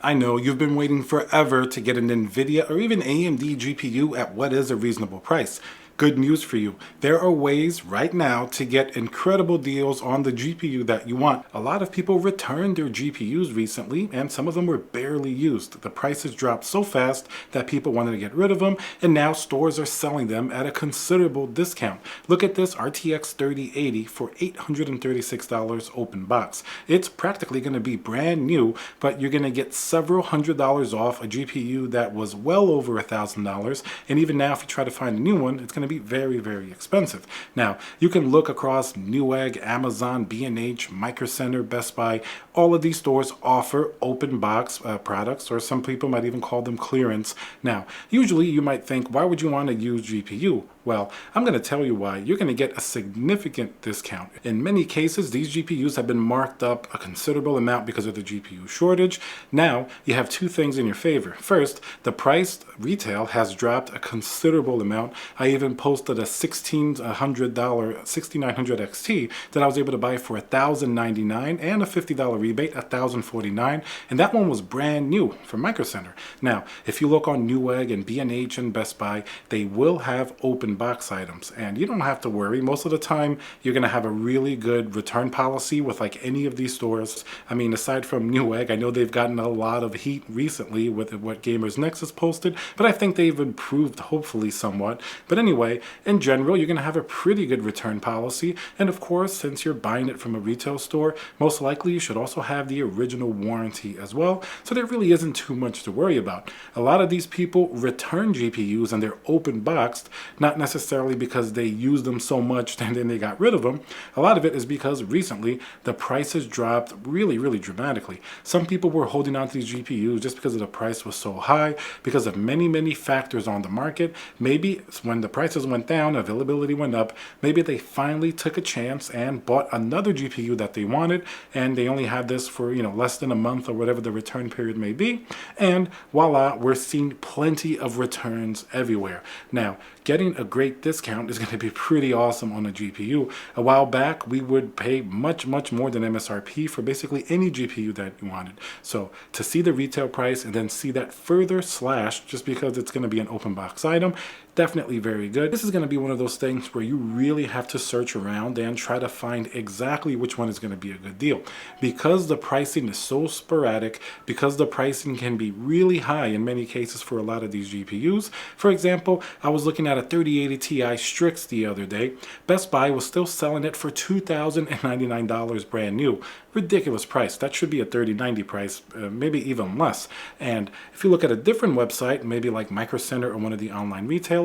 I know you've been waiting forever to get an Nvidia or even AMD GPU at what is a reasonable price. Good news for you. There are ways right now to get incredible deals on the GPU that you want. A lot of people returned their GPUs recently, and some of them were barely used. The prices dropped so fast that people wanted to get rid of them, and now stores are selling them at a considerable discount. Look at this RTX 3080 for $836 open box. It's practically going to be brand new, but you're going to get several $100s off a GPU that was well over $1,000, and even now if you try to find a new one, it's going to be very, very expensive. Now, you can look across Newegg, Amazon, B&H, Micro Center, Best Buy. All of these stores offer open box products, or some people might even call them clearance. Now, usually you might think, why would you want to use GPU? Well, I'm going to tell you why. You're going to get a significant discount. In many cases, these GPUs have been marked up a considerable amount because of the GPU shortage. Now, you have two things in your favor. First, the price retail has dropped a considerable amount. I even posted a $1,600 6900 XT that I was able to buy for $1,099 and a $50 rebate, $1,049, and that one was brand new from Micro Center. Now, if you look on Newegg and B&H and Best Buy, they will have open box items, and you don't have to worry. Most of the time you're going to have a really good return policy with like any of these stores. I mean, aside from Newegg, I know they've gotten a lot of heat recently with what Gamers Nexus posted, but I think they've improved hopefully somewhat. But anyway, in general, you're going to have a pretty good return policy, and of course, since you're buying it from a retail store, most likely you should also have the original warranty as well, so there really isn't too much to worry about. A lot of these people return GPUs and they're open boxed, not necessarily because they used them so much and then they got rid of them. A lot of it is because recently the prices dropped really, really dramatically. Some people were holding on to these GPUs just because the price was so high, because of many, many factors on the market. Maybe when the prices went down, availability went up, maybe they finally took a chance and bought another GPU that they wanted, and they only had this for, less than a month or whatever the return period may be, and voila, we're seeing plenty of returns everywhere. Now, getting a great discount is going to be pretty awesome on a GPU. A while back, we would pay much, much more than MSRP for basically any GPU that you wanted. So to see the retail price and then see that further slashed just because it's going to be an open box item, definitely very good. This is going to be one of those things where you really have to search around and try to find exactly which one is going to be a good deal. Because the pricing is so sporadic, because the pricing can be really high in many cases for a lot of these GPUs. For example, I was looking at a 3080 Ti Strix the other day. Best Buy was still selling it for $2,099 brand new. Ridiculous price. That should be a 3090 price, maybe even less. And if you look at a different website, maybe like Micro Center or one of the online retailers,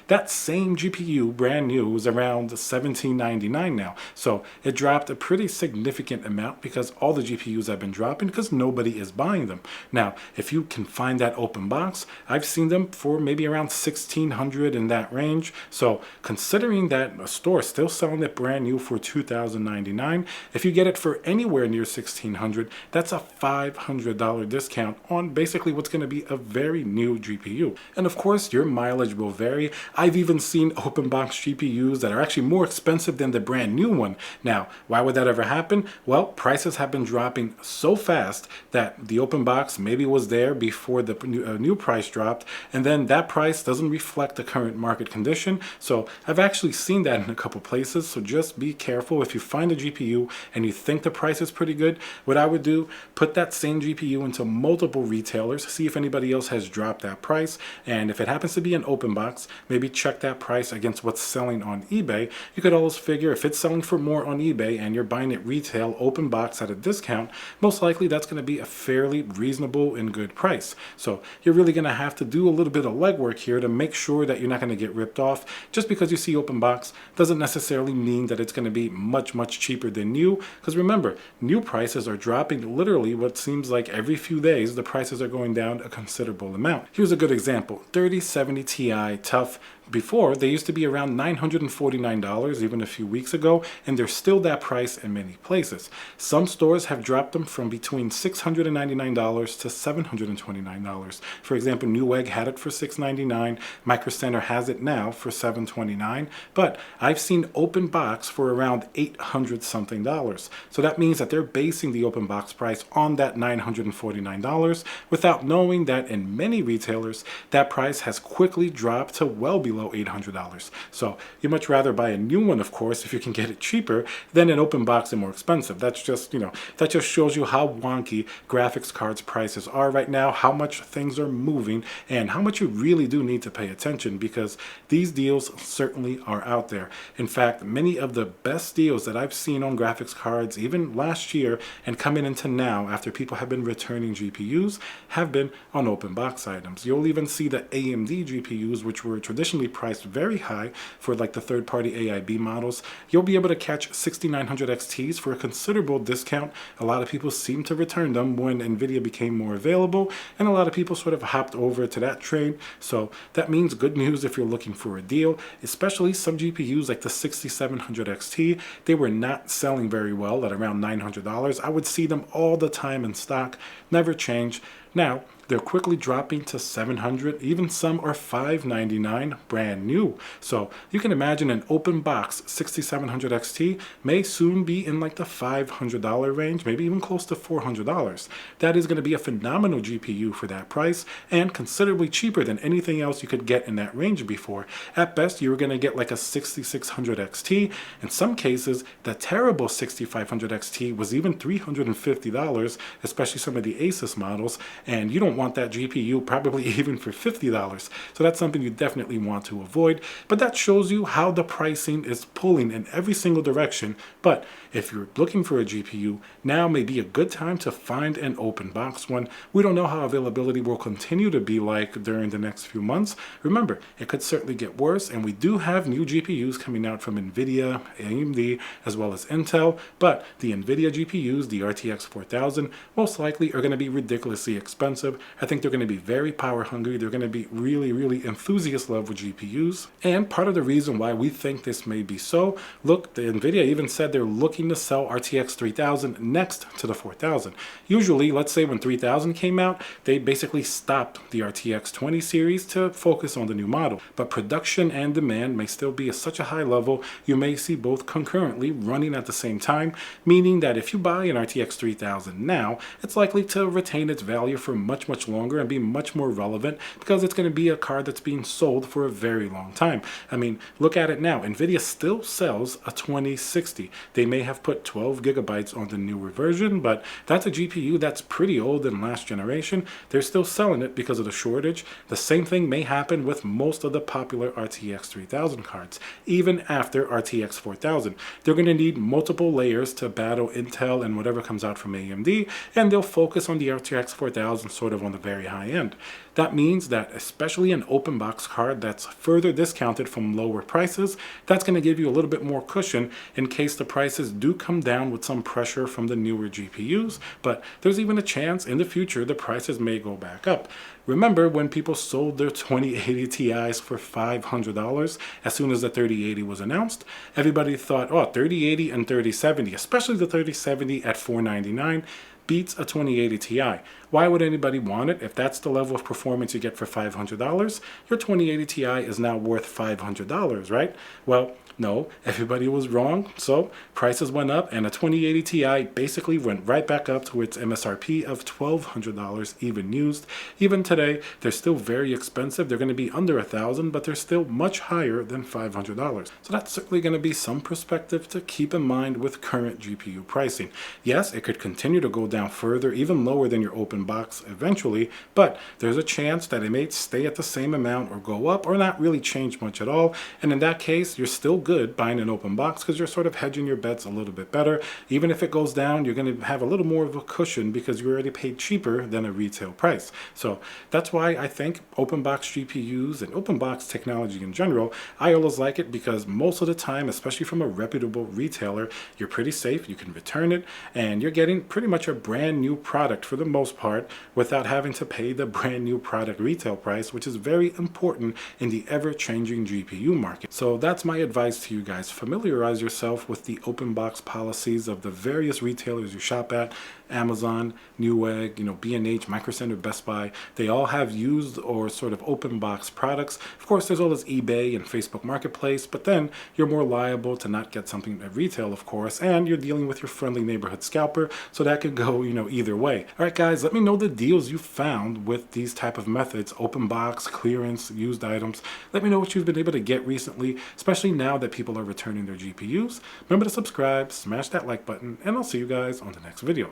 that same GPU, brand new, is around $1799 now. So it dropped a pretty significant amount because all the GPUs have been dropping because nobody is buying them. Now, if you can find that open box, I've seen them for maybe around $1,600 in that range. So considering that a store is still selling it brand new for $2,099, if you get it for anywhere near $1,600, that's a $500 discount on basically what's going to be a very new GPU. And of course, your mileage will vary. I've even seen open box GPUs that are actually more expensive than the brand new one. Now, why would that ever happen? Well, prices have been dropping so fast that the open box maybe was there before the new price dropped, and then that price doesn't reflect the current market condition. So I've actually seen that in a couple places, so just be careful. If you find a GPU and you think the price is pretty good, what I would do, put that same GPU into multiple retailers, see if anybody else has dropped that price, and if it happens to be an open box, maybe check that price against what's selling on eBay. You could always figure if it's selling for more on eBay and you're buying it retail open box at a discount, most likely that's going to be a fairly reasonable and good price. So you're really going to have to do a little bit of legwork here to make sure that you're not going to get ripped off. Just because you see open box doesn't necessarily mean that it's going to be much, much cheaper than new, because remember, new prices are dropping literally what seems like every few days. The prices are going down a considerable amount. Here's a good example. 3070 Ti tough, Before, they used to be around $949 even a few weeks ago, and they're still that price in many places. Some stores have dropped them from between $699 to $729. For example, Newegg had it for $699, Micro Center has it now for $729, but I've seen open box for around $800 something dollars. So that means that they're basing the open box price on that $949 without knowing that in many retailers that price has quickly dropped to well below $800. So you'd much rather buy a new one, of course, if you can get it cheaper than an open box and more expensive. That's just, that just shows you how wonky graphics cards prices are right now, how much things are moving, and how much you really do need to pay attention, because these deals certainly are out there. In fact, many of the best deals that I've seen on graphics cards, even last year and coming into now, after people have been returning GPUs, have been on open box items. You'll even see the AMD GPUs, which were traditionally priced very high for like the third-party AIB models. You'll be able to catch 6900 XTs for a considerable discount. A lot of people seem to return them when Nvidia became more available, and a lot of people sort of hopped over to that train. So that means good news if you're looking for a deal, especially some GPUs like the 6700 XT. They were not selling very well at around $900. I would see them all the time in stock, never change. Now, they're quickly dropping to $700, even some are $599 brand new. So you can imagine an open box 6700 XT may soon be in like the $500 range, maybe even close to $400. That is going to be a phenomenal GPU for that price, and considerably cheaper than anything else you could get in that range before. At best, you were going to get like a 6600 XT. In some cases, the terrible 6500 XT was even $350, especially some of the Asus models, and you don't want that GPU probably even for $50. So that's something you definitely want to avoid. But that shows you how the pricing is pulling in every single direction. But if you're looking for a GPU, now may be a good time to find an open box one. We don't know how availability will continue to be like during the next few months. Remember, it could certainly get worse, and we do have new GPUs coming out from Nvidia, AMD, as well as Intel, but the Nvidia GPUs, the RTX 4000, most likely are going to be ridiculously expensive. I think they're going to be very power hungry. They're going to be really, really enthusiast level GPUs. And part of the reason why we think this may be so, look, the Nvidia even said they're looking to sell RTX 3000 next to the 4000. Usually, let's say when 3000 came out, they basically stopped the RTX 20 series to focus on the new model. But production and demand may still be at such a high level, you may see both concurrently running at the same time, meaning that if you buy an RTX 3000 now, it's likely to retain its value for much longer and be much more relevant, because it's going to be a card that's being sold for a very long time. I mean, look at it now. Nvidia still sells a 2060. They may have put 12 gigabytes on the newer version, but that's a GPU that's pretty old and last generation. They're still selling it because of the shortage. The same thing may happen with most of the popular RTX 3000 cards. Even after RTX 4000, they're going to need multiple layers to battle Intel and whatever comes out from AMD, and they'll focus on the RTX 4000 sort of on the very high end. That means that especially an open box card that's further discounted from lower prices, that's going to give you a little bit more cushion in case the prices do come down with some pressure from the newer GPUs, but there's even a chance in the future the prices may go back up. Remember when people sold their 2080 Ti's for $500 as soon as the 3080 was announced? Everybody thought, oh, 3080 and 3070, especially the 3070 at $499, beats a 2080 Ti. Why would anybody want it? If that's the level of performance you get for $500, your 2080 Ti is now worth $500, right? Well, no, everybody was wrong. So prices went up, and a 2080 Ti basically went right back up to its MSRP of $1,200 even used. Even today, they're still very expensive. They're going to be under $1,000, but they're still much higher than $500. So that's certainly going to be some perspective to keep in mind with current GPU pricing. Yes, it could continue to go down further, even lower than your open box eventually, but there's a chance that it may stay at the same amount or go up or not really change much at all. And in that case, you're still good buying an open box because you're sort of hedging your bets a little bit better. Even if it goes down, you're going to have a little more of a cushion because you already paid cheaper than a retail price. So that's why I think open box GPUs and open box technology in general, I always like it because most of the time, especially from a reputable retailer, you're pretty safe, you can return it, and you're getting pretty much a brand new product for the most part without having to pay the brand new product retail price, which is very important in the ever-changing GPU market. So that's my advice to you guys. Familiarize yourself with the open box policies of the various retailers you shop at. Amazon, Newegg, B&H, Micro Center, Best Buy. They all have used or sort of open box products. Of course, there's all this eBay and Facebook Marketplace, but then you're more liable to not get something at retail, of course, and you're dealing with your friendly neighborhood scalper, so that could go, either way. All right, guys, let me know the deals you found with these type of methods, open box, clearance, used items. Let me know what you've been able to get recently, especially now that people are returning their GPUs. Remember to subscribe, smash that like button, and I'll see you guys on the next video.